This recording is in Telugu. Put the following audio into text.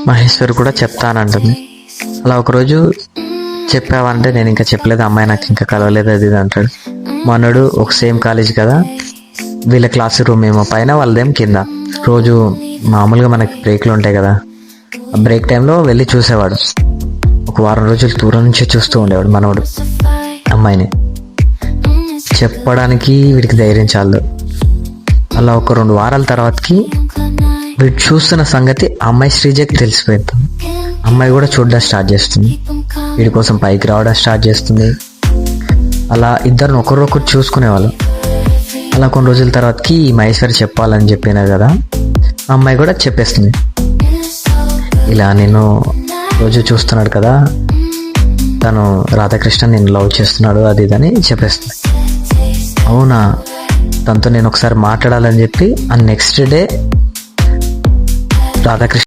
మహేశ్వరి కూడా చెప్తానంటుంది. అలా ఒకరోజు చెప్పావంటే నేను ఇంకా చెప్పలేదు, అమ్మాయి నాకు ఇంకా కలవలేదు అది ఇది అంటాడు. మనడు ఒక సేమ్ కాలేజ్ కదా, వీళ్ళ క్లాస్ రూమ్ ఏమో పైన వాళ్ళదేం కింద. రోజు మామూలుగా మనకి బ్రేక్లు ఉంటాయి కదా, ఆ బ్రేక్ టైంలో వెళ్ళి చూసేవాడు. ఒక వారం రోజులు దూరం నుంచే చూస్తూ ఉండేవాడు మనోడు అమ్మాయిని. చెప్పడానికి వీడికి ధైర్యం చాలదు. అలా ఒక 2 వారాల తర్వాతకి వీడు చూస్తున్న సంగతి అమ్మాయి శ్రీజకి తెలిసిపోయింది. అమ్మాయి కూడా చూడడం స్టార్ట్ చేస్తుంది, వీడి కోసం పైకి రావడం స్టార్ట్ చేస్తుంది. అలా ఇద్దరు ఒకరొకరు చూసుకునేవాళ్ళు. అలా కొన్ని రోజుల తర్వాతకి మహేశ్వరి చెప్పాలని చెప్పినా కదా, అమ్మాయి కూడా చెప్పేస్తుంది. ఇలా నేను రోజు చూస్తున్నాడు కదా, తను రాధాకృష్ణ నేను లవ్ చేస్తున్నాడు అది ఇదని చెప్పేస్తుంది. అవునా, తనతో నేను ఒకసారి మాట్లాడాలని చెప్పి ఆ నెక్స్ట్ డే రాధాకృష్ణ